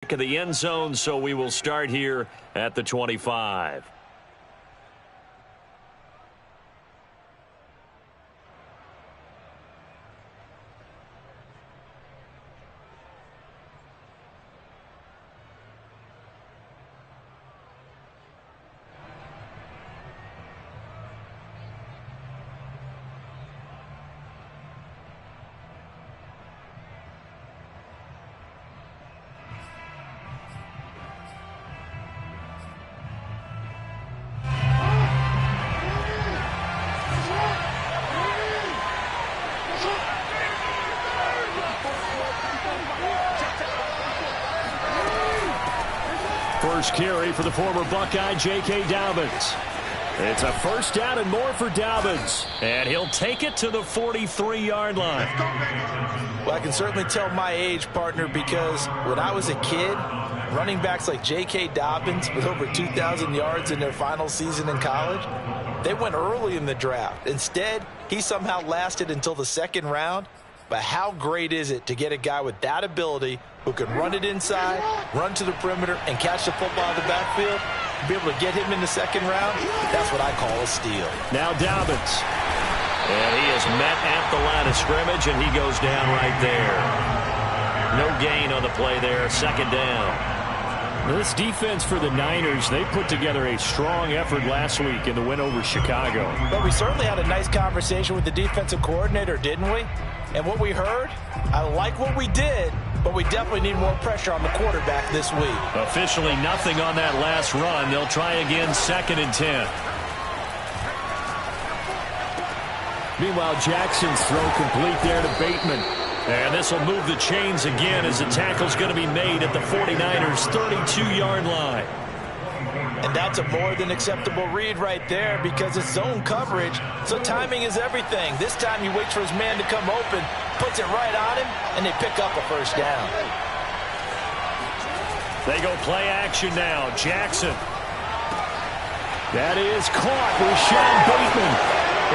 of the end zone, so we will start here at the 25. First carry for the former Buckeye, J.K. Dobbins. It's a first down and more for Dobbins. And he'll take it to the 43-yard line. Well, I can certainly tell my age, partner, because when I was a kid, running backs like J.K. Dobbins with over 2,000 yards in their final season in college, they went early in the draft. Instead, he somehow lasted until the second round. But how great is it to get a guy with that ability who can run it inside, run to the perimeter, and catch the football in the backfield? Be able to get him in the second round, that's what I call a steal. Now Dobbins. And he is met at the line of scrimmage, and he goes down right there. No gain on the play there, second down. This defense for the Niners, they put together a strong effort last week in the win over Chicago. But we certainly had a nice conversation with the defensive coordinator, didn't we? And what we heard, I like what we did, but we definitely need more pressure on the quarterback this week. Officially nothing on that last run. They'll try again, 2nd and 10. Meanwhile, Jackson's throw complete there to Bateman. And this will move the chains again as the tackle's going to be made at the 49ers' 32-yard line. And that's a more than acceptable read right there because it's zone coverage, so timing is everything. This time he waits for his man to come open, puts it right on him, and they pick up a first down. They go play action now. Jackson. That is caught. Rashad Bateman.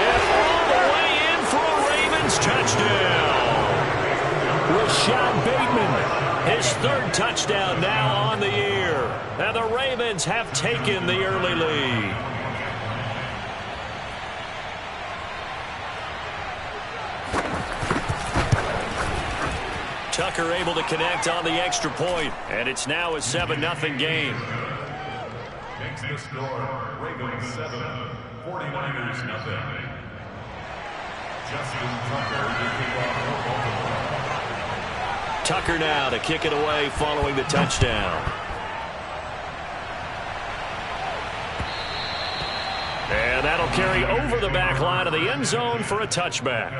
And all the way in for a Ravens touchdown. Rashad Bateman, his 3rd touchdown now on the year. And the Ravens have taken the early lead. Tucker able to connect on the extra point, and it's now a 7-0 game. Makes the score, Ravens 7, 49ers 0. Justin Tucker to kick off Baltimore. Tucker now to kick it away following the touchdown. And that'll carry over the back line of the end zone for a touchback.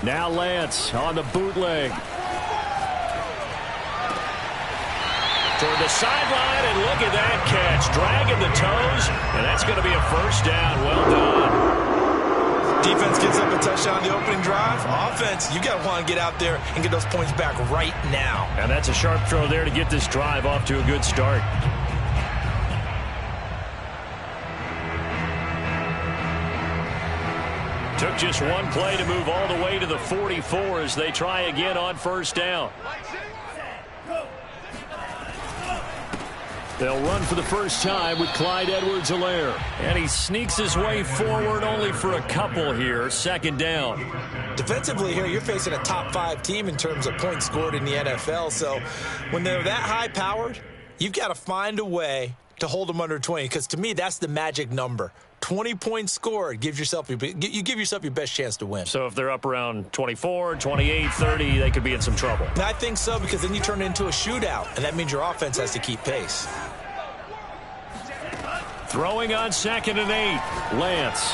Now Lance on the bootleg. Toward the sideline, and look at that catch. Dragging the toes, and that's going to be a first down. Well done. Defense gives up a touchdown on the opening drive. Offense, you got to want to get out there and get those points back right now. And that's a sharp throw there to get this drive off to a good start. Took just one play to move all the way to the 44 as they try again on first down. They'll run for the first time with Clyde Edwards-Helaire. And he sneaks his way forward only for a couple here. 2nd down. Defensively here, you're facing a top 5 team in terms of points scored in the NFL. So when they're that high-powered, you've got to find a way to hold them under 20. Because to me, that's the magic number. 20 points scored gives yourself you give yourself your best chance to win. So if they're up around 24, 28, 30, they could be in some trouble. I think so, because then you turn it into a shootout, and that means your offense has to keep pace. Throwing on 2nd and 8, Lance.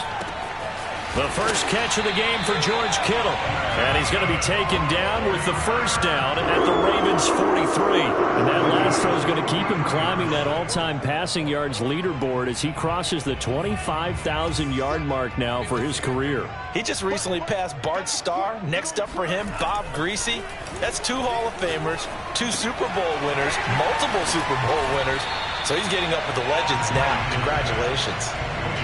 The first catch of the game for George Kittle. And he's going to be taken down with the first down at the Ravens 43. And that last throw is going to keep him climbing that all-time passing yards leaderboard as he crosses the 25,000-yard mark now for his career. He just recently passed Bart Starr. Next up for him, Bob Greasy. That's 2 Hall of Famers, 2 Super Bowl winners, multiple Super Bowl winners. So he's getting up with the legends now. Congratulations.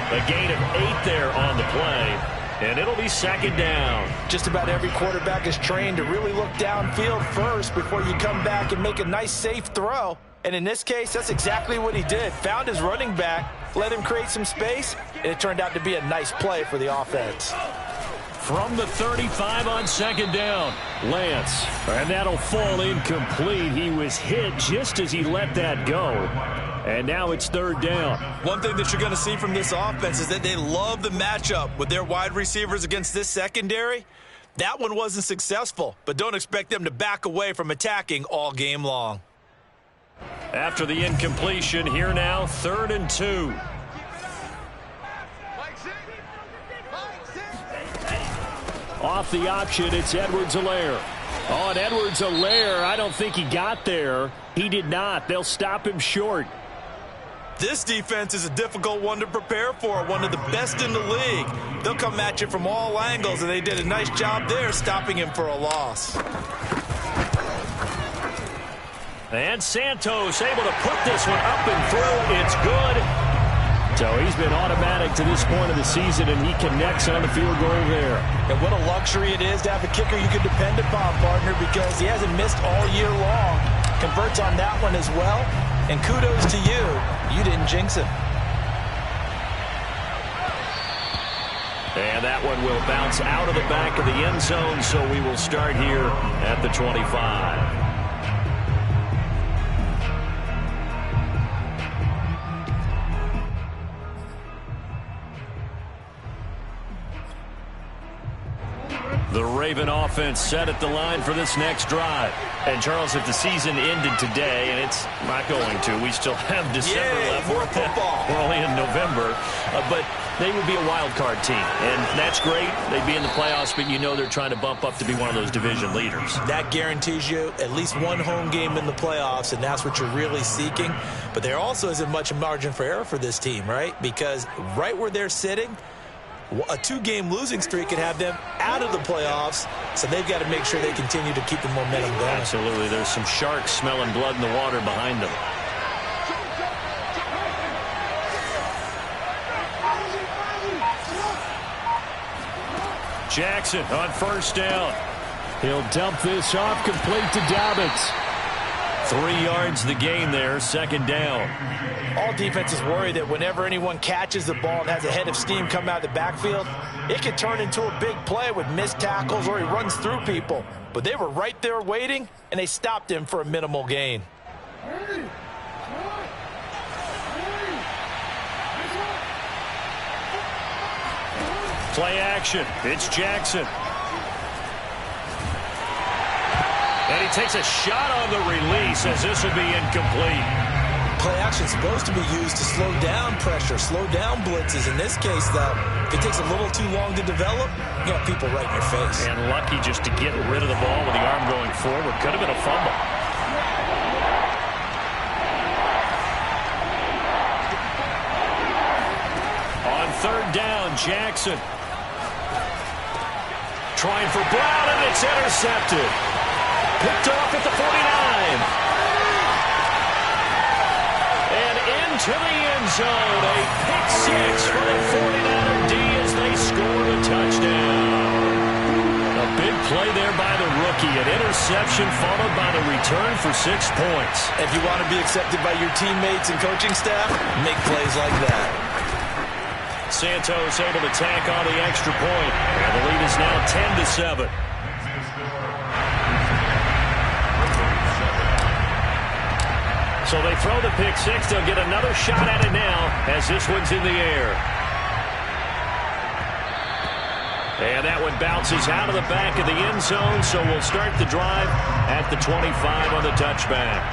A gain of 8 there on the play, and it'll be second down. Just about every quarterback is trained to really look downfield first before you come back and make a nice, safe throw. And in this case, that's exactly what he did. Found his running back, let him create some space, and it turned out to be a nice play for the offense. From the 35 on second down, Lance. And that'll fall incomplete. He was hit just as he let that go. And now it's third down. One thing that you're going to see from this offense is that they love the matchup with their wide receivers against this secondary. That one wasn't successful, but don't expect them to back away from attacking all game long. After the incompletion, here now, 3rd and 2. Off the option, it's Edwards-Helaire. Oh, and Edwards-Helaire, I don't think he got there. He did not. They'll stop him short. This defense is a difficult one to prepare for, one of the best in the league. They'll come at you from all angles, and they did a nice job there stopping him for a loss. And Santos able to put this one up and through. It's good. So he's been automatic to this point of the season, and he connects on the field goal there. And what a luxury it is to have a kicker you can depend upon, partner, because he hasn't missed all year long. Converts on that one as well. And kudos to you. You didn't jinx him. And that one will bounce out of the back of the end zone, so we will start here at the 25. The Raven offense set at the line for this next drive. And, Charles, if the season ended today, and it's not going to, we still have December left. More football. We're only in November. But they would be a wild card team. And that's great. They'd be in the playoffs, but you know they're trying to bump up to be one of those division leaders. That guarantees you at least one home game in the playoffs, and that's what you're really seeking. But there also isn't much margin for error for this team, right? Because right where they're sitting, a 2-game losing streak could have them out of the playoffs, so they've got to make sure they continue to keep the momentum going. Absolutely. There's some sharks smelling blood in the water behind them. Jackson on first down. He'll dump this off, complete to Dobbins. 3 yards the gain there, second down. All defenses worry that whenever anyone catches the ball and has a head of steam come out of the backfield, it could turn into a big play with missed tackles or he runs through people. But they were right there waiting, and they stopped him for a minimal gain. Play action. It's Jackson. And he takes a shot on the release as this will be incomplete. Play action is supposed to be used to slow down pressure, slow down blitzes. In this case, though, if it takes a little too long to develop, you got people right in your face. And lucky just to get rid of the ball with the arm going forward. Could have been a fumble. On third down, Jackson. Trying for Brown, and it's intercepted. Picked off at the 49. And into the end zone. A pick six for the 49er D as they score a touchdown. A big play there by the rookie. An interception followed by the return for 6 points. If you want to be accepted by your teammates and coaching staff, make plays like that. Santos able to tack on the extra point. And the lead is now 10-7. So they throw the pick six. They'll get another shot at it now as this one's in the air. And that one bounces out of the back of the end zone. So we'll start the drive at the 25 on the touchback.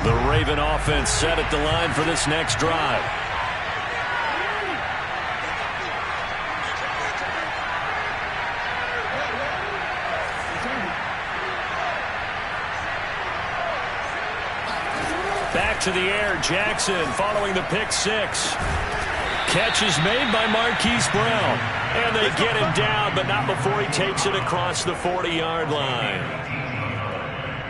The Raven offense set at the line for this next drive. Back to the air, Jackson following the pick six. Catch is made by Marquise Brown. And they get him down, but not before he takes it across the 40-yard line.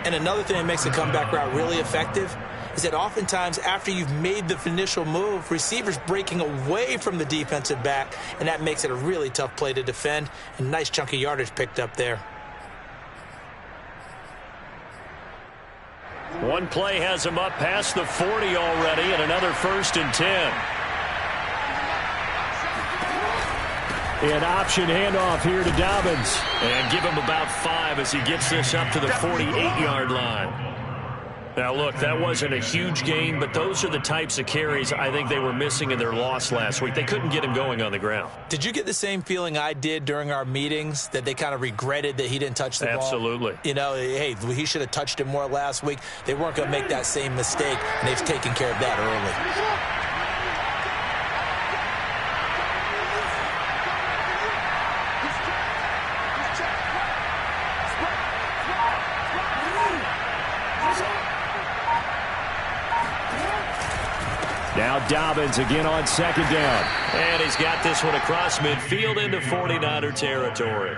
And another thing that makes a comeback route really effective is that oftentimes after you've made the initial move, receivers breaking away from the defensive back, and that makes it a really tough play to defend. A nice chunk of yardage picked up there. One play has him up past the 40 already, and another 1st and 10. An option handoff here to Dobbins. And give him about 5 as he gets this up to the 48-yard line. Now, look, that wasn't a huge gain, but those are the types of carries I think they were missing in their loss last week. They couldn't get him going on the ground. Did you get the same feeling I did during our meetings, that they kind of regretted that he didn't touch the ball? Absolutely. You know, hey, he should have touched it more last week. They weren't going to make that same mistake, and they've taken care of that early. Now Dobbins again on 2nd down. And he's got this one across midfield into 49er territory.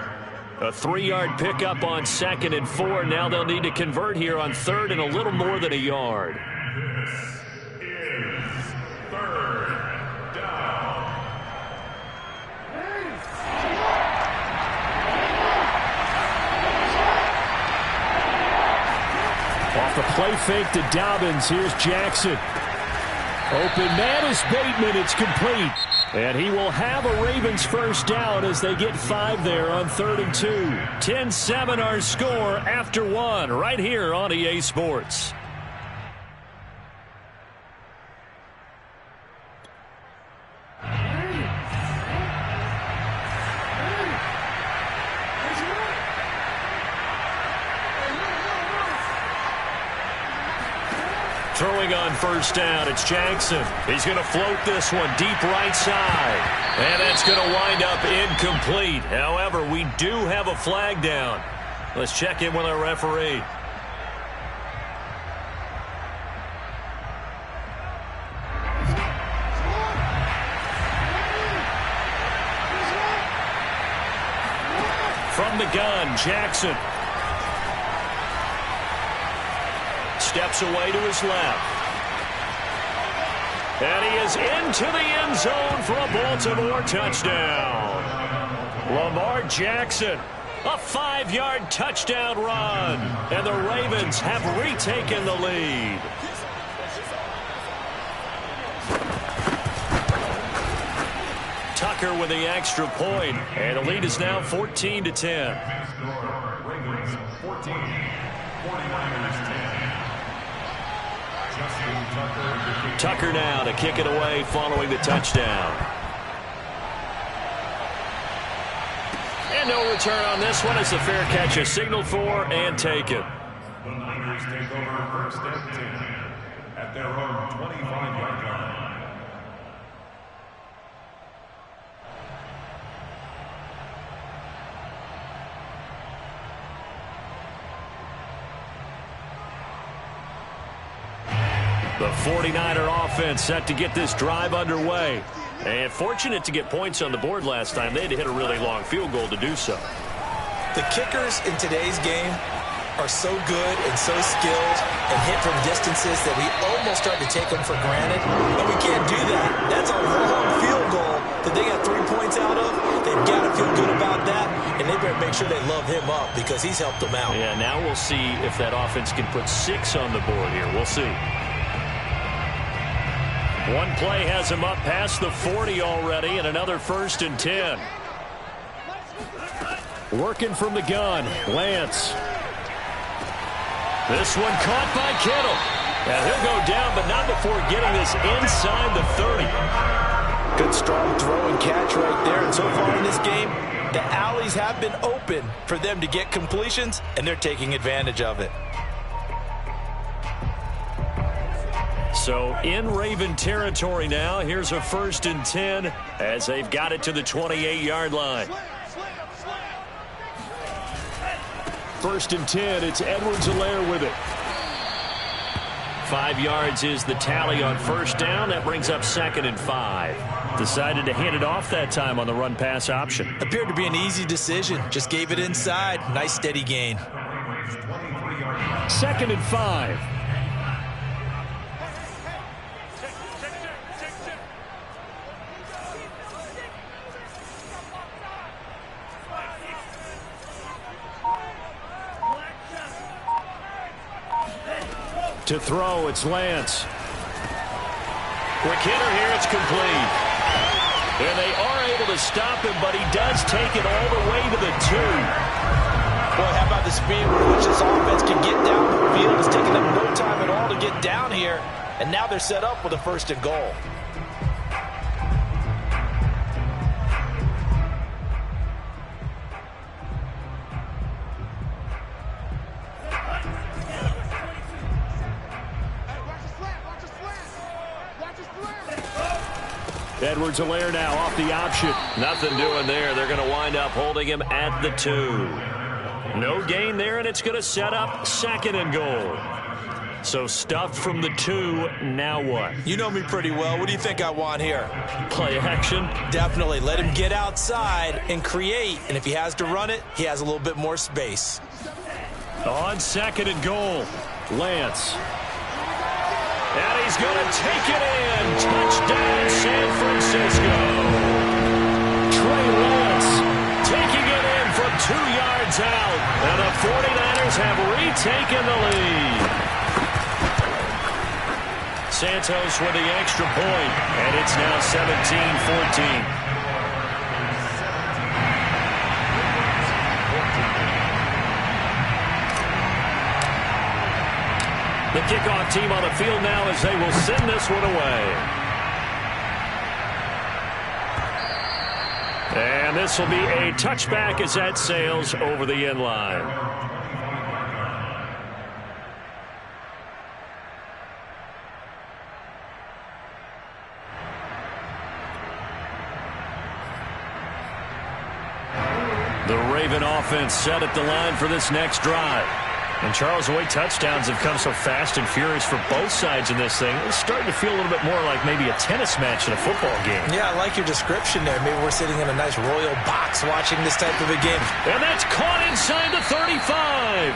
A 3-yard pickup on 2nd and 4. Now they'll need to convert here on 3rd and a little more than a yard. This is 3rd down. Off the play fake to Dobbins. Here's Jackson. Open man is Bateman. It's complete. And he will have a Ravens 1st down as they get 5 there on 3rd and 2. 10-7 our score after 1 right here on EA Sports. Throwing on 1st down, it's Jackson. He's going to float this one deep right side. And that's going to wind up incomplete. However, we do have a flag down. Let's check in with our referee. From the gun, Jackson. Steps away to his left. And he is into the end zone for a Baltimore touchdown. Lamar Jackson, a 5-yard touchdown run. And the Ravens have retaken the lead. Tucker with the extra point, and the lead is now 14-10. Ravens 14, 49ers 10. Tucker now to kick it away following the touchdown. And no return on this one as the fair catch is signaled for and taken. The Niners take over 1st and 10 at their own 25-yard line. The 49er offense set to get this drive underway. And fortunate to get points on the board last time. They had to hit a really long field goal to do so. The kickers in today's game are so good and so skilled and hit from distances that we almost start to take them for granted. And we can't do that. That's a long field goal that they got 3 points out of. They've got to feel good about that, and they better make sure they love him up because he's helped them out. Yeah, now we'll see if that offense can put 6 on the board here. We'll see. One play has him up past the 40 already, and another 1st and 10. Working from the gun, Lance. This one caught by Kittle. And he'll go down, but not before getting this inside the 30. Good strong throw and catch right there. And so far in this game, the alleys have been open for them to get completions, and they're taking advantage of it. So in Raven territory now. Here's a 1st and 10 as they've got it to the 28-yard line. 1st and 10. It's Edwards-Helaire with it. 5 yards is the tally on 1st down. That brings up 2nd and 5. Decided to hand it off that time on the run-pass option. Appeared to be an easy decision. Just gave it inside. Nice steady gain. 2nd and 5. To throw, it's Lance. Quick hitter here, it's complete. And they are able to stop him, but he does take it all the way to the 2. Boy, how about the speed with which this offense can get down the field? It's taking them no time at all to get down here. And now they're set up with a 1st and goal. Edwards-Helaire now off the option. Nothing doing there. They're going to wind up holding him at the 2. No gain there, and it's going to set up 2nd and goal. So stuffed from the 2. Now what? You know me pretty well. What do you think I want here? Play action? Definitely. Let him get outside and create. And if he has to run it, he has a little bit more space. On 2nd and goal, Lance. And he's going to take it in. Touchdown, San Francisco. Trey Lance taking it in from 2 yards out. And the 49ers have retaken the lead. Santos with the extra point. And it's now 17-14. The kickoff team on the field now as they will send this one away. And this will be a touchback as that sails over the end line. The Raven offense set at the line for this next drive. And Charles, the way touchdowns have come so fast and furious for both sides in this thing, it's starting to feel a little bit more like maybe a tennis match in a football game. Yeah, I like your description there. Maybe we're sitting in a nice royal box watching this type of a game. And that's caught inside the 35.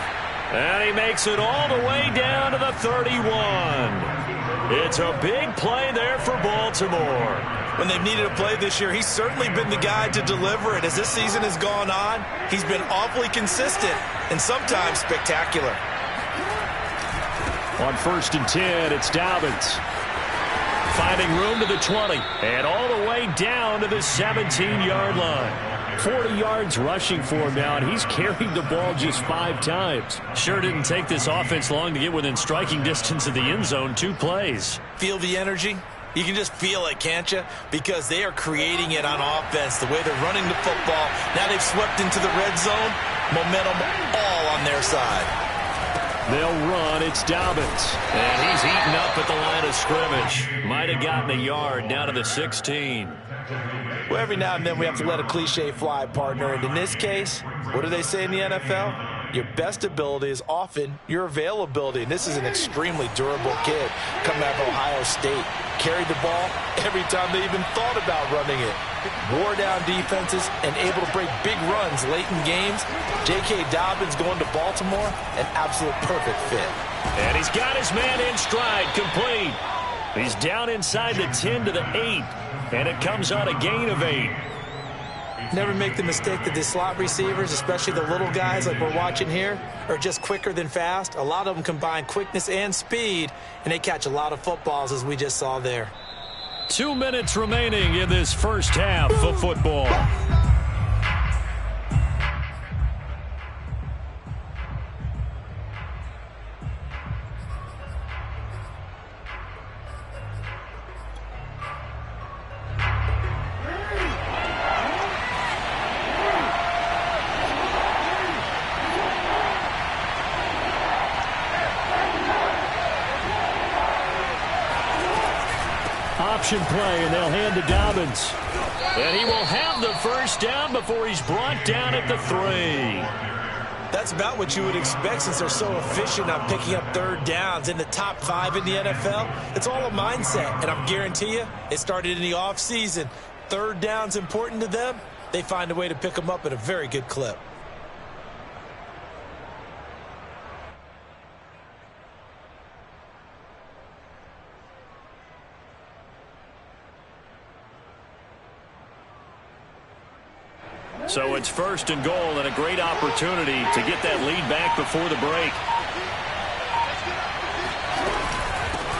And he makes it all the way down to the 31. It's a big play there for Baltimore. When they've needed a play this year, he's certainly been the guy to deliver it. As this season has gone on, he's been awfully consistent and sometimes spectacular. On 1st and 10, it's Dobbins. Finding room to the 20 and all the way down to the 17-yard line. 40 yards rushing for him now, and he's carried the ball just 5 times. Sure didn't take this offense long to get within striking distance of the end zone. 2 plays. Feel the energy? You can just feel it, can't you? Because they are creating it on offense, the way they're running the football. Now they've swept into the red zone. Momentum all on their side. They'll run. It's Dobbins. And he's eaten up at the line of scrimmage. Might have gotten a yard down to the 16. Well, every now and then we have to let a cliche fly, partner. And in this case, what do they say in the NFL? Your best ability is often your availability. And this is an extremely durable kid coming out of Ohio State. Carried the ball every time they even thought about running it. Wore down defenses and able to break big runs late in games. J.K. Dobbins going to Baltimore, an absolute perfect fit. And he's got his man in stride, complete. He's down inside the 10 to the 8, and it comes on a gain of 8. Never make the mistake that the slot receivers, especially the little guys like we're watching here, are just quicker than fast. A lot of them combine quickness and speed, and they catch a lot of footballs, as we just saw there. 2 minutes remaining in this first half of football. option play, and they'll hand to Dobbins. And he will have the first down before he's brought down at the 3. That's about what you would expect since they're so efficient on picking up third downs in the top 5 in the NFL. It's all a mindset, and I'm guarantee you it started in the offseason. Third down's important to them. They find a way to pick them up at a very good clip. So it's first and goal, and a great opportunity to get that lead back before the break.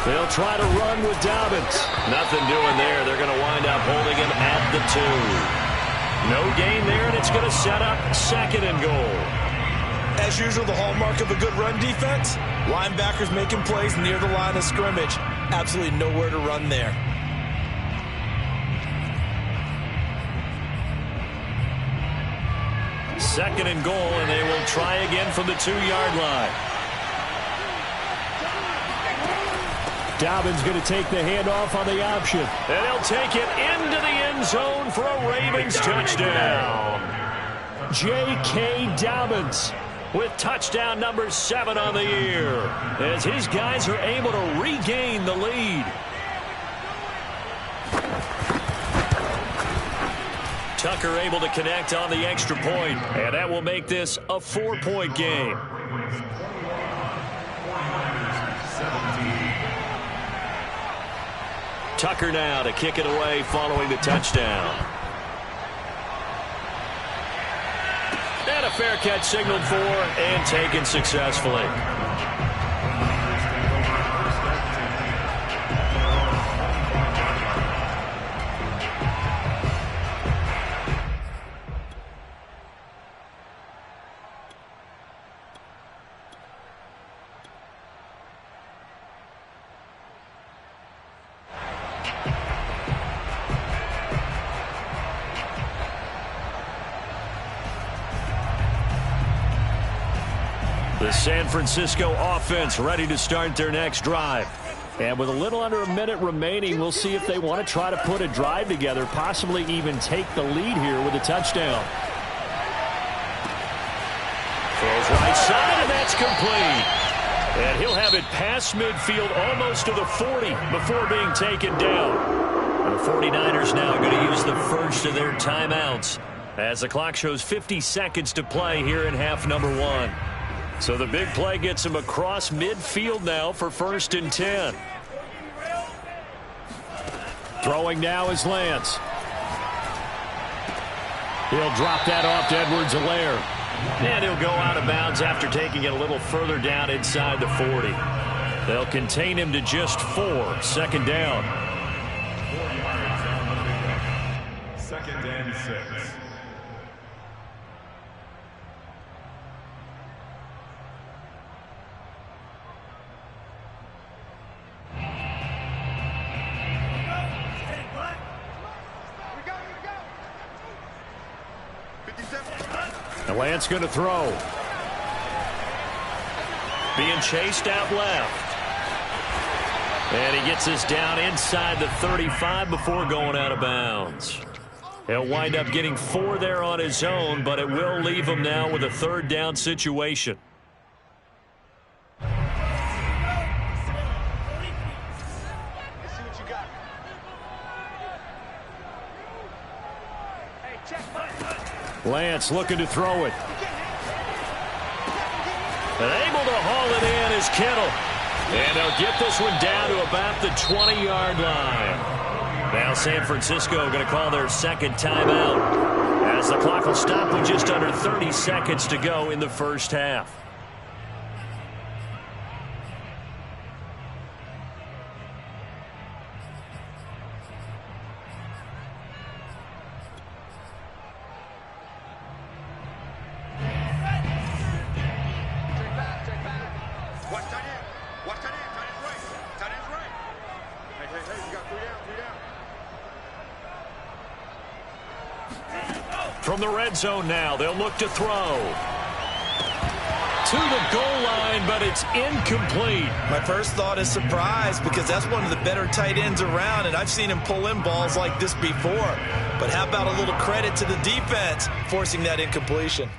They'll try to run with Dobbins. Nothing doing there. They're going to wind up holding him at the 2. No gain there, and it's going to set up second and goal. As usual, the hallmark of a good run defense, linebackers making plays near the line of scrimmage. Absolutely nowhere to run there. Second and goal, and they will try again from the 2-yard line. Dobbins going to take the handoff on the option. And he'll take it into the end zone for a Ravens touchdown. J.K. Dobbins with touchdown number 7 on the year, as his guys are able to regain the lead. Tucker able to connect on the extra point, and that will make this a 4-point game. Tucker now to kick it away following the touchdown. And a fair catch signaled for and taken successfully. The San Francisco offense ready to start their next drive. And with a little under a minute remaining, we'll see if they want to try to put a drive together, possibly even take the lead here with a touchdown. Throws right side, and that's complete. And he'll have it past midfield almost to the 40 before being taken down. And the 49ers now going to use the first of their timeouts as the clock shows 50 seconds to play here in half number 1. So the big play gets him across midfield now for first and 10. Throwing now is Lance. He'll drop that off to Edwards-Helaire. And he'll go out of bounds after taking it a little further down inside the 40. They'll contain him to just 4. Second down. 4 yards on the pickup. Second and 6. Lance going to throw. Being chased out left. And he gets us down inside the 35 before going out of bounds. He'll wind up getting 4 there on his own, but it will leave him now with a third down situation. Lance looking to throw it. And able to haul it in is Kittle. And they'll get this one down to about the 20-yard line. Now San Francisco going to call their second timeout as the clock will stop with just under 30 seconds to go in the first half. From the red zone now, they'll look to throw. to the goal line, but it's incomplete. My first thought is surprise because that's one of the better tight ends around, and I've seen him pull in balls like this before. But how about a little credit to the defense forcing that incompletion?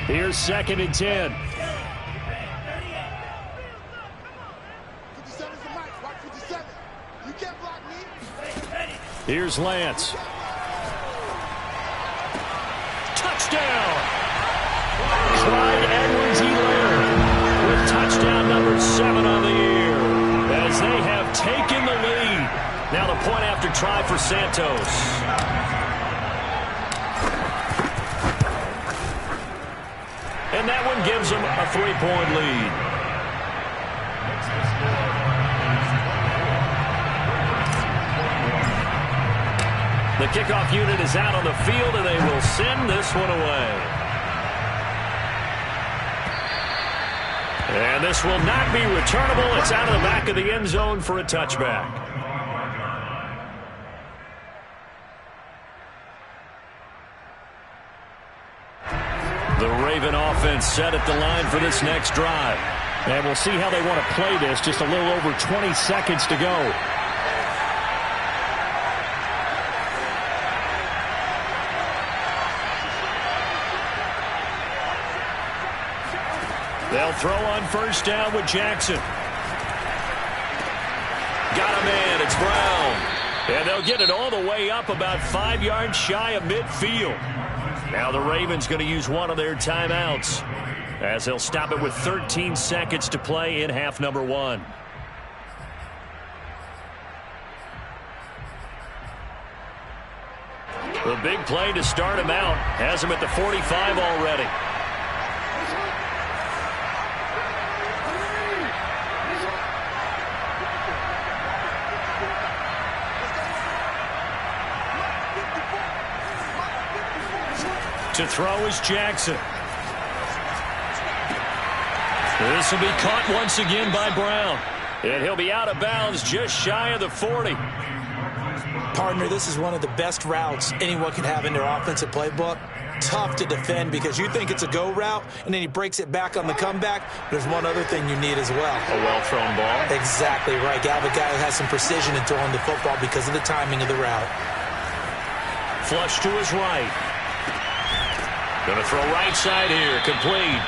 Here's 2nd and 10. Here's Lance. Touchdown! Clyde Edwards-Helaire with touchdown number 7 on the year as they have taken the lead. Now the point after try for Santos. And that one gives them a 3-point lead. The kickoff unit is out on the field, and they will send this one away. And this will not be returnable. It's out of the back of the end zone for a touchback. The Raven offense set at the line for this next drive. And we'll see how they want to play this. Just a little over 20 seconds to go. They'll throw on first down with Jackson. Got a man. It's Brown. And they'll get it all the way up about 5 yards shy of midfield. Now the Ravens going to use one of their timeouts as they'll stop it with 13 seconds to play in half number 1. The big play to start him out has him at the 45 already. To throw is Jackson. This will be caught once again by Brown. And he'll be out of bounds just shy of the 40. Partner, this is one of the best routes anyone can have in their offensive playbook. Tough to defend because you think it's a go route, and then he breaks it back on the comeback. There's one other thing you need as well. A well-thrown ball. Exactly right. You have a guy who has some precision in throwing the football because of the timing of the route. Flush to his right. Going to throw right side here. Complete.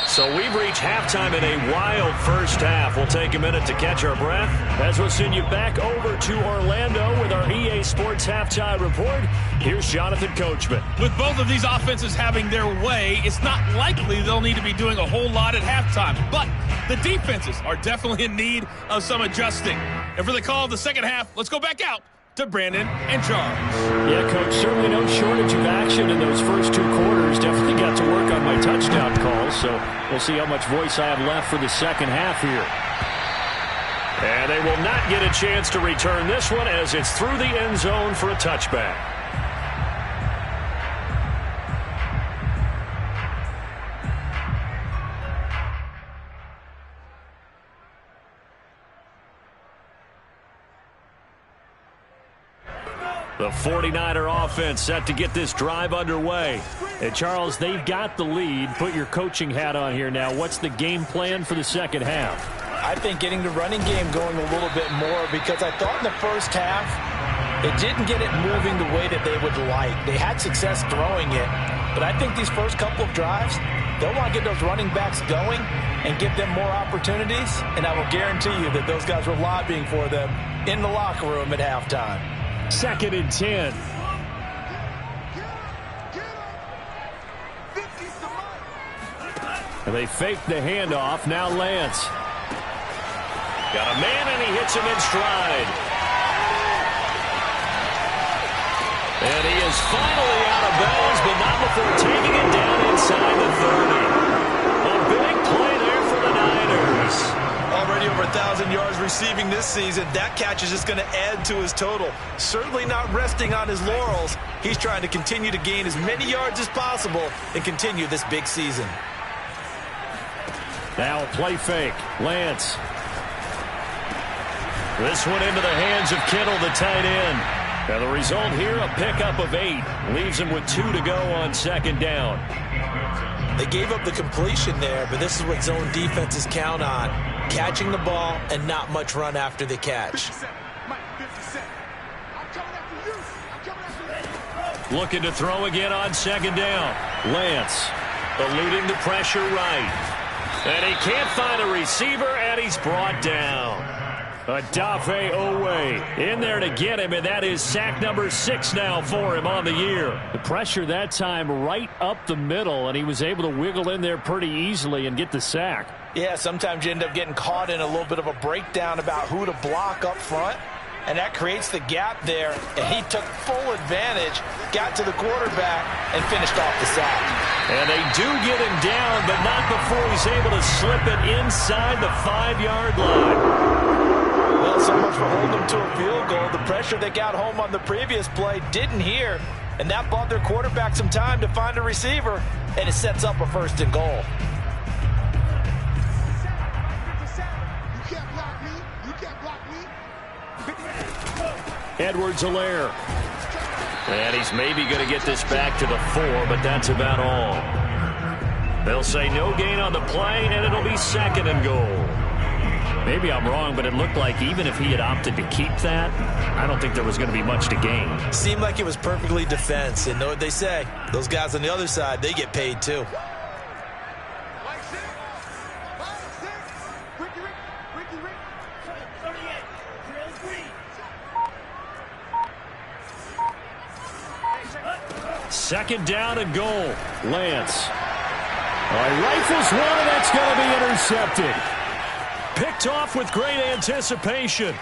So we've reached halftime in a wild first half. We'll take a minute to catch our breath as we'll send you back over to Orlando with our EA Sports Halftime Report. Here's Jonathan Coachman. With both of these offenses having their way, it's not likely they'll need to be doing a whole lot at halftime. But the defenses are definitely in need of some adjusting. And for the call of the second half, let's go back out to Brandon and Charles. Yeah, Coach, certainly no shortage of action in those first 2 quarters. Definitely got to work on my touchdown calls, so we'll see how much voice I have left for the second half here. And they will not get a chance to return this one as it's through the end zone for a touchback. The 49er offense set to get this drive underway. And Charles, they've got the lead. Put your coaching hat on here now. What's the game plan for the second half? I think getting the running game going a little bit more because I thought in the first half it didn't get it moving the way that they would like. They had success throwing it, but I think these first couple of drives, they'll want to get those running backs going and give them more opportunities, and I will guarantee you that those guys were lobbying for them in the locker room at halftime. 2nd and 10. And they fake the handoff. Now Lance. Got a man, and he hits him in stride. And he is finally out of bounds, but not before taking it down inside the 30. A big play there for the Niners. Already over 1,000 yards receiving this season. That catch is just going to add to his total. Certainly not resting on his laurels. He's trying to continue to gain as many yards as possible and continue this big season. Now a play fake. Lance. This one into the hands of Kittle, the tight end. Now the result here, a pickup of 8. Leaves him with 2 to go on second down. They gave up the completion there, but this is what zone defenses count on. Catching the ball and not much run after the catch. Looking to throw again on second down. Lance eluding the pressure right. And he can't find a receiver, and he's brought down. Odafe Oweh in there to get him, and that is sack number 6 now for him on the year. The pressure that time right up the middle, and he was able to wiggle in there pretty easily and get the sack. Yeah, sometimes you end up getting caught in a little bit of a breakdown about who to block up front, and that creates the gap there, and he took full advantage, got to the quarterback, and finished off the sack. And they do get him down, but not before he's able to slip it inside the 5-yard line. Well, so much for holding them to a field goal. The pressure they got home on the previous play didn't hear, and that bought their quarterback some time to find a receiver, and it sets up a 1st and goal. Edwards-Helaire. And he's maybe going to get this back to the 4, but that's about all. They'll say no gain on the play, and it'll be 2nd and goal. Maybe I'm wrong, but it looked like even if he had opted to keep that, I don't think there was going to be much to gain. Seemed like it was perfectly defense, and know what they say. Those guys on the other side, they get paid too. Second down and goal. Lance. Rifles one, and that's going to be intercepted. Picked off with great anticipation.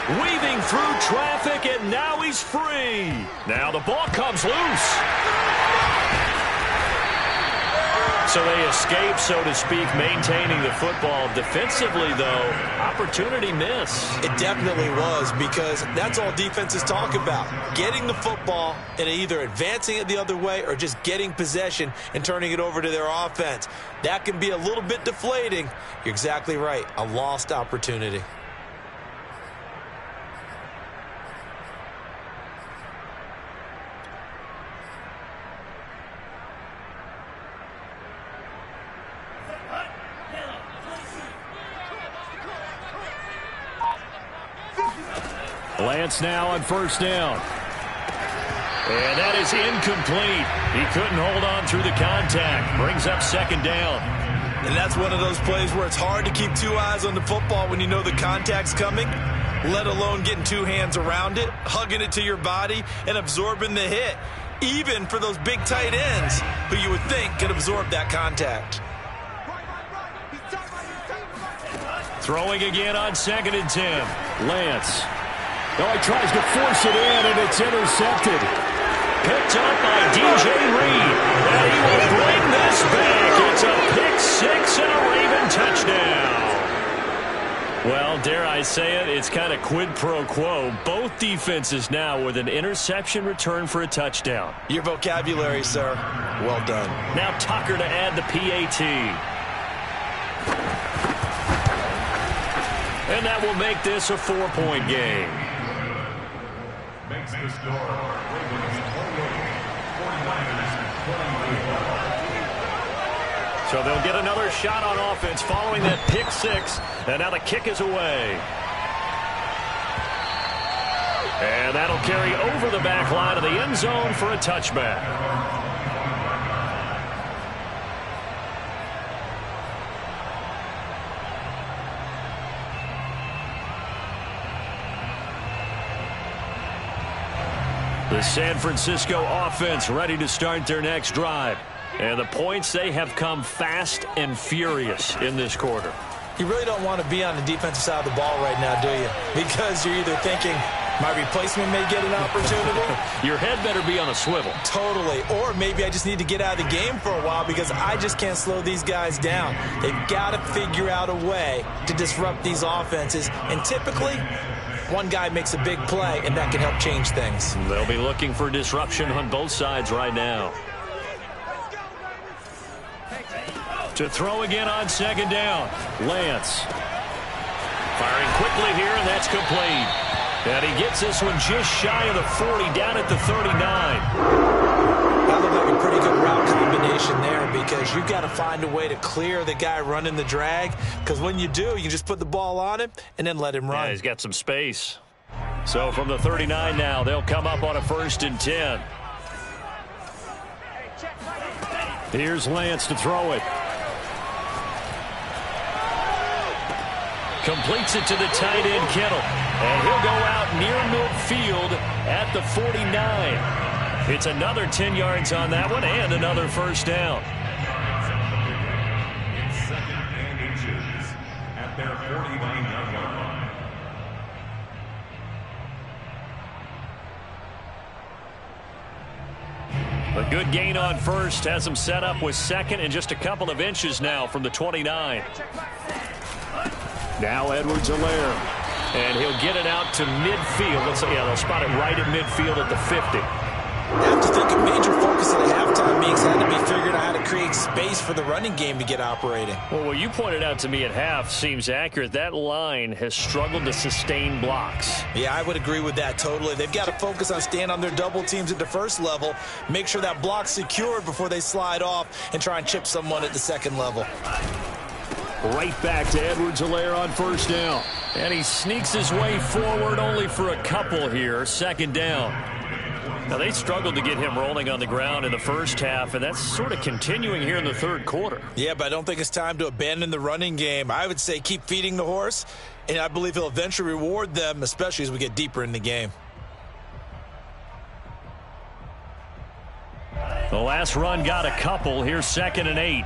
Weaving through traffic, and now he's free. Now the ball comes loose. So they escape, so to speak, maintaining the football. Defensively, though, opportunity miss. It definitely was, because that's all defenses talk about. Getting the football and either advancing it the other way or just getting possession and turning it over to their offense. That can be a little bit deflating. You're exactly right. A lost opportunity. Lance now on 1st down. And that is incomplete. He couldn't hold on through the contact. Brings up 2nd down. And that's one of those plays where it's hard to keep 2 eyes on the football when you know the contact's coming, let alone getting 2 hands around it, hugging it to your body, and absorbing the hit, even for those big tight ends who you would think could absorb that contact. Throwing again on 2nd and 10. Lance. Oh, he tries to force it in, and it's intercepted. Picked up by DJ Reed. And he will bring this back. It's a pick 6 and a Raven touchdown. Well, dare I say it, it's kind of quid pro quo. Both defenses now with an interception return for a touchdown. Your vocabulary, sir. Well done. Now Tucker to add the PAT. And that will make this a 4-point game. Makes the score Ravens 28, 49ers 23. So they'll get another shot on offense following that pick 6. And now the kick is away. And that'll carry over the back line of the end zone for a touchback. The San Francisco offense ready to start their next drive. And the points, they have come fast and furious in this quarter. You really don't want to be on the defensive side of the ball right now, do you? Because you're either thinking, my replacement may get an opportunity. Your head better be on a swivel. Totally. Or maybe I just need to get out of the game for a while because I just can't slow these guys down. They've got to figure out a way to disrupt these offenses. And typically, one guy makes a big play, and that can help change things. They'll be looking for disruption on both sides right now. To throw again on second down. Lance. Firing quickly here, and that's complete. And he gets this one just shy of the 40, down at the 39. That looked like a pretty good route combination there, because you've got to find a way to clear the guy running the drag, because when you do, you can just put the ball on him and then let him run. Yeah, he's got some space. So from the 39 now, they'll come up on a 1st and 10. Here's Lance to throw it. Completes it to the tight end, Kittle. And he'll go out near midfield at the 49. It's another 10 yards on that one and another 1st down. In 2nd and inches at their 49-yard line. A good gain on 1st has him set up with 2nd and just a couple of inches now from the 29. Now Edwards-Helaire. And he'll get it out to midfield. They'll spot it right at midfield at the 50. I have to think a major focus of the halftime meetings had to be figuring out how to create space for the running game to get operating. Well, what you pointed out to me at half seems accurate. That line has struggled to sustain blocks. Yeah, I would agree with that totally. They've got to focus on staying on their double teams at the 1st level, make sure that block's secured before they slide off and try and chip someone at the 2nd level. Right back to Edwards-Helaire on 1st down. And he sneaks his way forward only for a couple here. 2nd down. Now, they struggled to get him rolling on the ground in the 1st half, and that's sort of continuing here in the 3rd quarter. Yeah, but I don't think it's time to abandon the running game. I would say keep feeding the horse, and I believe he'll eventually reward them, especially as we get deeper in the game. The last run got a couple. Here's 2nd and 8.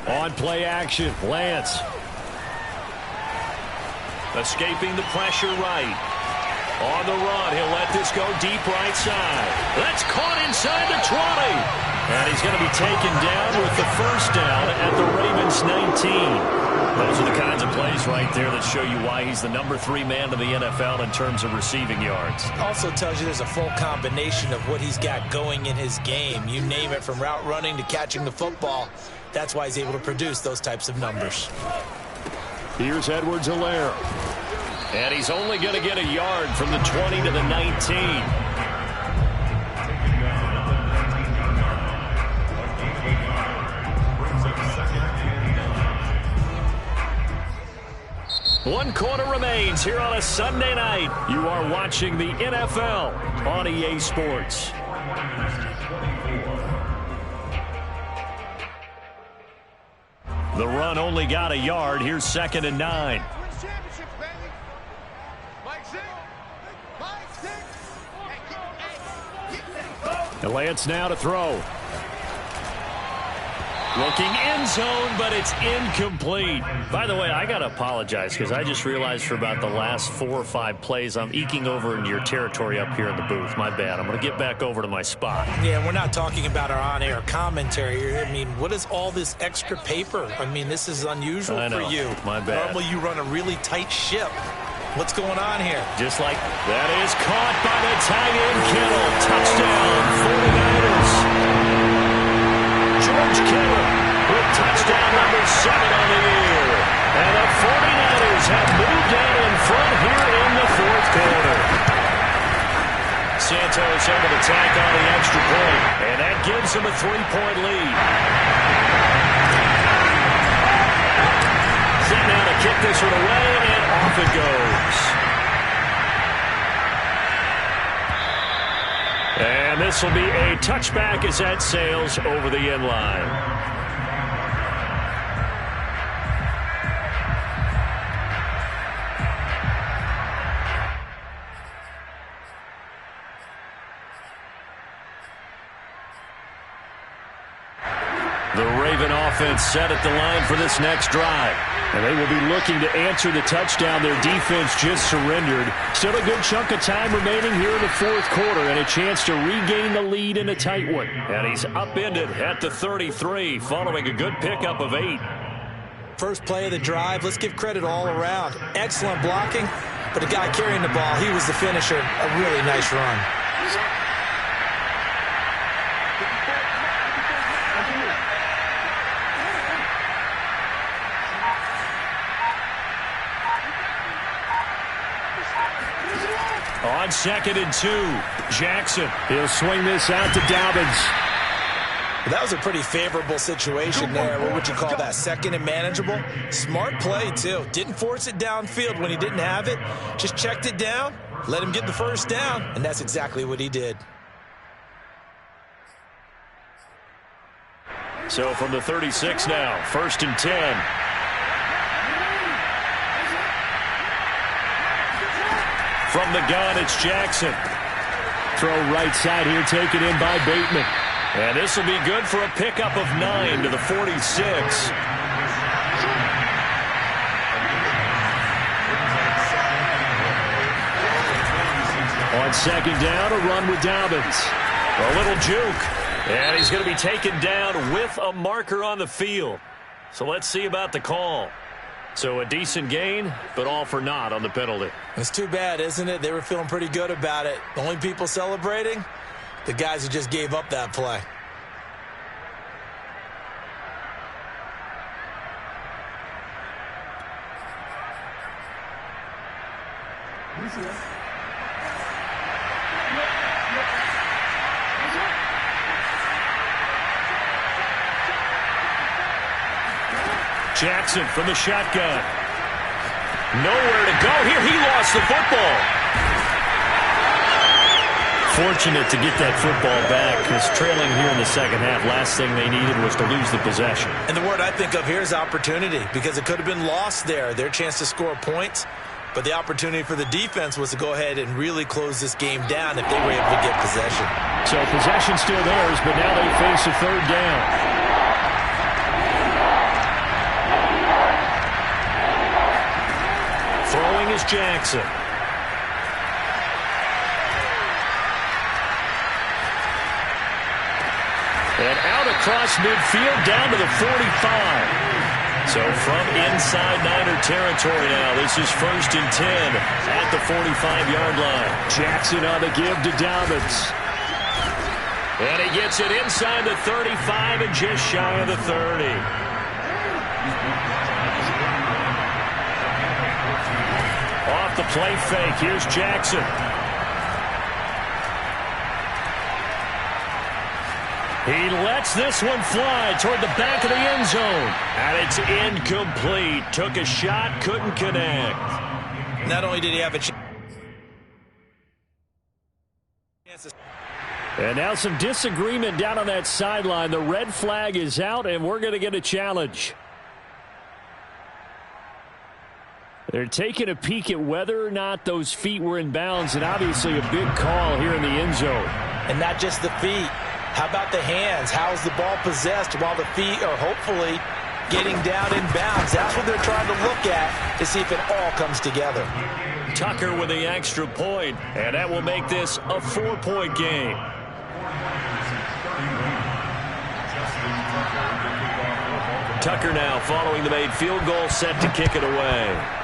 On play action, Lance. Escaping the pressure right. On the run, he'll let this go deep right side. That's caught inside the 20. And he's going to be taken down with the 1st down at the Ravens 19. Those are the kinds of plays right there that show you why he's the number 3 man in the NFL in terms of receiving yards. Also tells you there's a full combination of what he's got going in his game. You name it, from route running to catching the football. That's why he's able to produce those types of numbers. Here's Edwards-Helaire. And he's only going to get a yard from the 20 to the 19. One quarter remains here on a Sunday night. You are watching the NFL on EA Sports. The run only got a yard. Here's 2nd and 9. And Lance now to throw. Looking end zone, but it's incomplete. By the way, I got to apologize because I just realized for about the last 4 or 5 plays, I'm eking over into your territory up here in the booth. My bad. I'm going to get back over to my spot. Yeah, we're not talking about our on-air commentary. I mean, what is all this extra paper? I mean, this is unusual for you. My bad. Normally you run a really tight ship. What's going on here? Just like that is caught by the tight end, Kittle. Touchdown, 49ers. George Kittle with touchdown number 7 on the year. And the 49ers have moved out in front here in the 4th quarter. Santos able to tack on the extra point, and that gives them a 3-point lead. Set now to kick this one away, and off it goes. And this will be a touchback as that sails over the end line. The Raven offense set at the line for this next drive. And they will be looking to answer the touchdown their defense just surrendered. Still a good chunk of time remaining here in the 4th quarter and a chance to regain the lead in a tight one. And he's upended at the 33 following a good pickup of 8. First play of the drive, let's give credit all around. Excellent blocking, but the guy carrying the ball, he was the finisher. A really nice run. On 2nd and 2, Jackson. He'll swing this out to Dobbins. That was a pretty favorable situation there. What would you call that? Second and manageable? Smart play, too. Didn't force it downfield when he didn't have it. Just checked it down, let him get the first down, and that's exactly what he did. So from the 36 now, 1st and 10. From the gun, it's Jackson. Throw right side here, taken in by Bateman. And this will be good for a pickup of 9 to the 46. On 2nd down, a run with Dobbins. A little juke. And he's going to be taken down with a marker on the field. So let's see about the call. So a decent gain, but all for naught on the penalty. It's too bad, isn't it? They were feeling pretty good about it. The only people celebrating, the guys who just gave up that play. Jackson from the shotgun. Nowhere to go here. He lost the football. Fortunate to get that football back, because trailing here in the second half, last thing they needed was to lose the possession. And the word I think of here is opportunity, because it could have been lost there. Their chance to score points, but the opportunity for the defense was to go ahead and really close this game down if they were able to get possession. So possession still theirs, but now they face a 3rd down. Throwing is Jackson. And out across midfield down to the 45. So from inside Niner territory now, this is 1st and 10 at the 45-yard line. Jackson on the give to Dobbins. And he gets it inside the 35 and just shy of the 30. Off the play fake, here's Jackson. He lets this one fly toward the back of the end zone. And it's incomplete. Took a shot, couldn't connect. Not only did he have a chance. And now some disagreement down on that sideline. The red flag is out, and we're going to get a challenge. They're taking a peek at whether or not those feet were in bounds, and obviously a big call here in the end zone. And not just the feet. How about the hands? How's the ball possessed while the feet are hopefully getting down in bounds? That's what they're trying to look at to see if it all comes together. Tucker with the extra point, and that will make this a 4-point game. Tucker now following the made field goal, set to kick it away.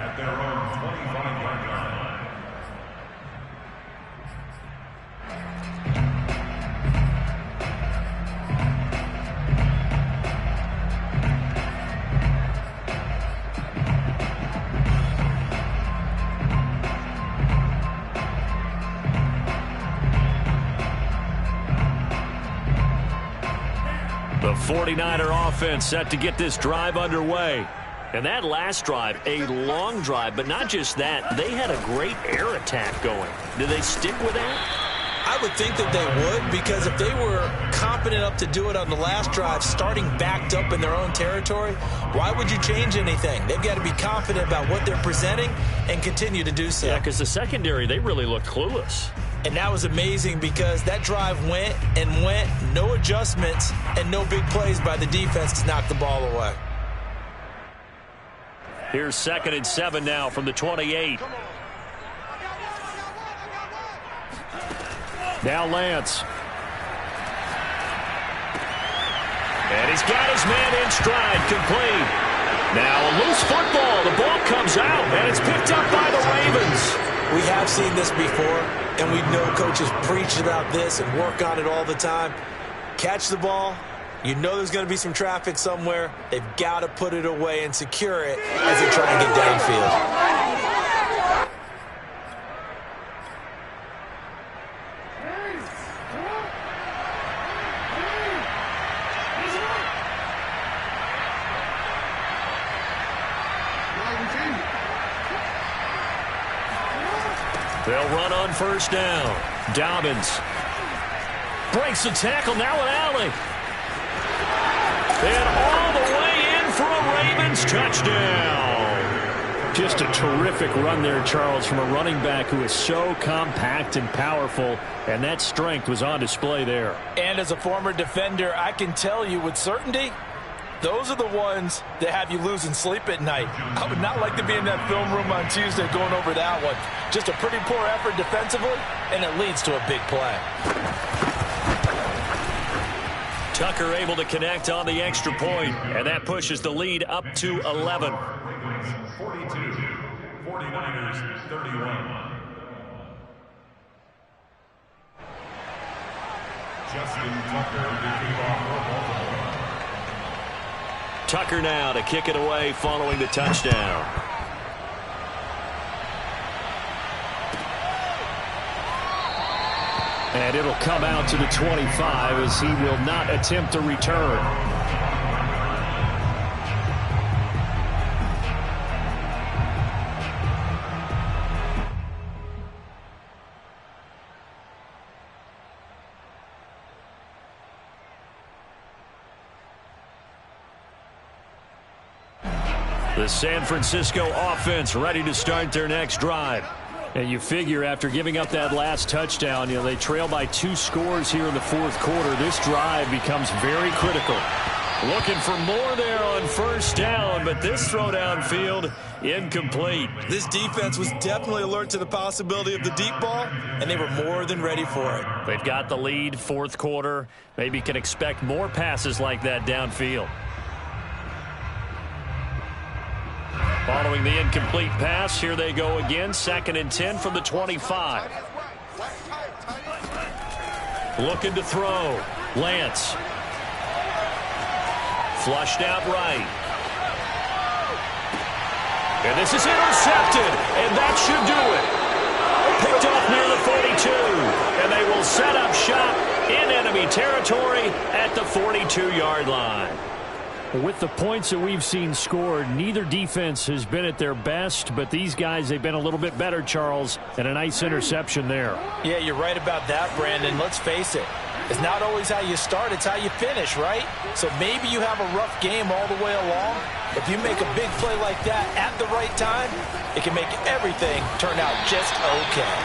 At their own 25-yard line. The 49er offense set to get this drive underway. And that last drive, a long drive, but not just that. They had a great air attack going. Did they stick with that? I would think that they would, because if they were confident enough to do it on the last drive, starting backed up in their own territory, why would you change anything? They've got to be confident about what they're presenting and continue to do so. Yeah, because the secondary, they really looked clueless. And that was amazing, because that drive went and went, no adjustments, and no big plays by the defense to knock the ball away. Here's 2nd and 7 now from the 28. Now Lance And he's got his man in stride, complete. Now a loose football. The ball comes out, and it's picked up by the Ravens. We have seen this before, and we know coaches preach about this and work on it all the time. Catch the ball. You know there's going to be some traffic somewhere. They've got to put it away and secure it as they try and get downfield. They'll run on first down. Dobbins breaks the tackle, now an alley. And all the way in for a Ravens touchdown. Just a terrific run there, Charles, from a running back who is so compact and powerful, and that strength was on display there. And as a former defender, I can tell you with certainty, those are the ones that have you losing sleep at night. I would not like to be in that film room on Tuesday going over that one. Just a pretty poor effort defensively, and it leads to a big play. Tucker able to connect on the extra point, and that pushes the lead up to 11. 42, 49ers 31. Justin Tucker to kick off for Baltimore. Tucker now to kick it away following the touchdown. And it'll come out to the 25 as he will not attempt a return. The San Francisco offense ready to start their next drive. And you figure after giving up that last touchdown, they trail by 2 scores here in the fourth quarter. This drive becomes very critical. Looking for more there on first down, but this throw downfield incomplete. This defense was definitely alert to the possibility of the deep ball, and they were more than ready for it. They've got the lead, fourth quarter. Maybe can expect more passes like that downfield. Following the incomplete pass, here they go again. 2nd and 10 from the 25. Looking to throw. Lance. Flushed out right. And this is intercepted, and that should do it. Picked off near the 42, and they will set up shop in enemy territory at the 42-yard line. With the points that we've seen scored, neither defense has been at their best, but these guys, they've been a little bit better, Charles, and a nice interception there. Yeah, you're right about that, Brandon. Let's face it. It's not always how you start, it's how you finish, right? So maybe you have a rough game all the way along. If you make a big play like that at the right time, it can make everything turn out just okay.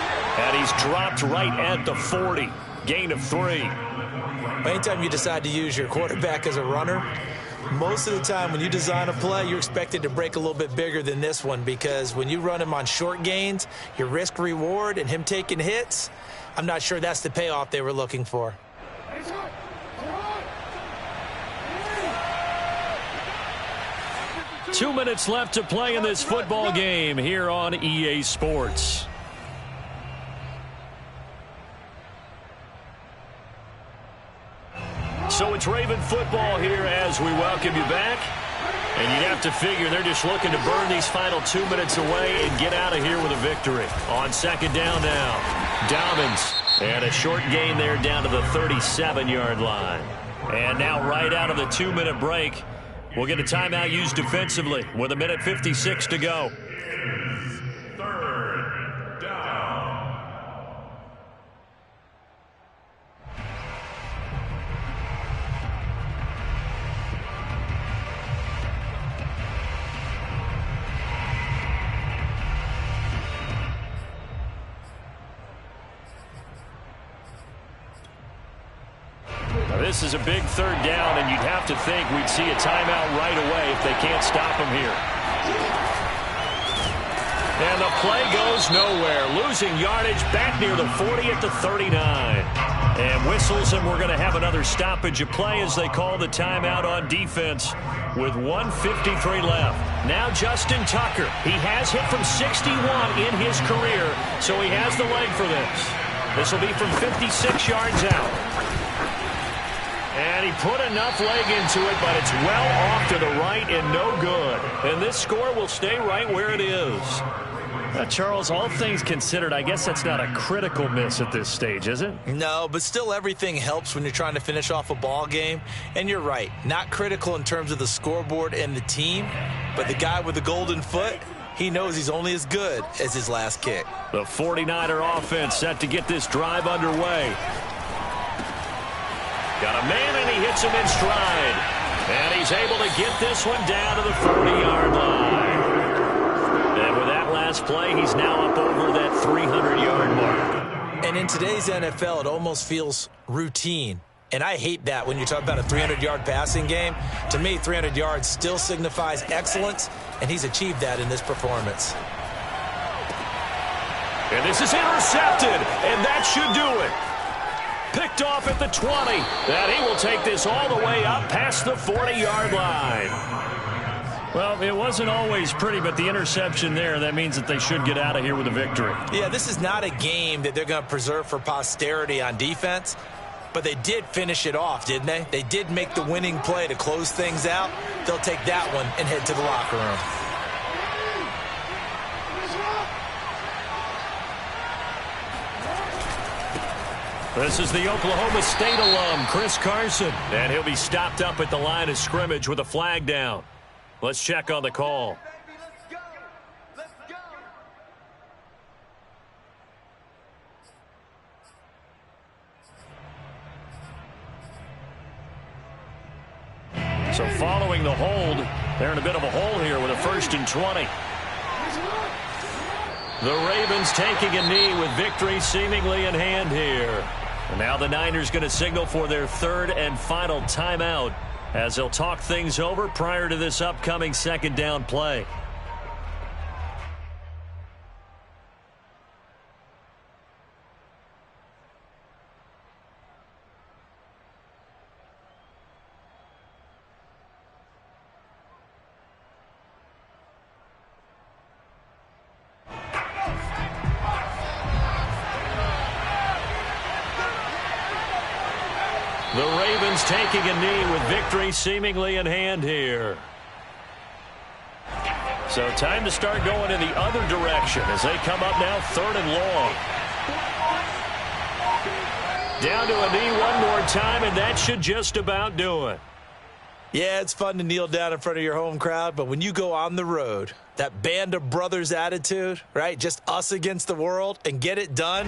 And he's dropped right at the 40. Gain of 3. Anytime you decide to use your quarterback as a runner, most of the time when you design a play, you're expected to break a little bit bigger than this one, because when you run him on short gains, your risk reward and him taking hits, I'm not sure that's the payoff they were looking for. Two minutes left to play in this football game here on EA Sports. So it's Raven football here as we welcome you back. And you'd have to figure they're just looking to burn these final 2 minutes away and get out of here with a victory. On 2nd down now, Dobbins. And a short gain there down to the 37-yard line. And now right out of the 2-minute break, we'll get a timeout used defensively with 1:56 to go. 3rd down. This is a big 3rd down, and you'd have to think we'd see a timeout right away if they can't stop him here. And the play goes nowhere. Losing yardage back near the 40 at the 39. And whistles, and we're going to have another stoppage of play as they call the timeout on defense with 1:53 left. Now Justin Tucker. He has hit from 61 in his career, so he has the leg for this. This will be from 56 yards out. And he put enough leg into it, but it's well off to the right and no good. And this score will stay right where it is. Charles, all things considered, I guess that's not a critical miss at this stage, is it? No, but still everything helps when you're trying to finish off a ball game. And you're right, not critical in terms of the scoreboard and the team, but the guy with the golden foot, he knows he's only as good as his last kick. The 49er offense set to get this drive underway. Got a man, and he hits him in stride. And he's able to get this one down to the 40-yard line. And with that last play, he's now up over that 300-yard mark. And in today's NFL, it almost feels routine. And I hate that when you talk about a 300-yard passing game. To me, 300 yards still signifies excellence, and he's achieved that in this performance. And this is intercepted, and that should do it. Picked off at the 20, and he will take this all the way up past the 40-yard line. Well, it wasn't always pretty, but the interception there, that means that they should get out of here with a victory. Yeah, this is not a game that they're going to preserve for posterity on defense, but they did finish it off, didn't they? They did make the winning play to close things out. They'll take that one and head to the locker room. This is the Oklahoma State alum, Chris Carson, and he'll be stopped up at the line of scrimmage with a flag down. Let's check on the call. So following the hold, they're in a bit of a hole here with a 1st and 20. The Ravens taking a knee with victory seemingly in hand here. And now the Niners going to signal for their 3rd and final timeout as they'll talk things over prior to this upcoming 2nd down play. The Ravens taking a knee with victory seemingly in hand here. So time to start going in the other direction as they come up now 3rd and long. Down to a knee one more time, and that should just about do it. Yeah, it's fun to kneel down in front of your home crowd, but when you go on the road, that band of brothers attitude, right? Just us against the world and get it done.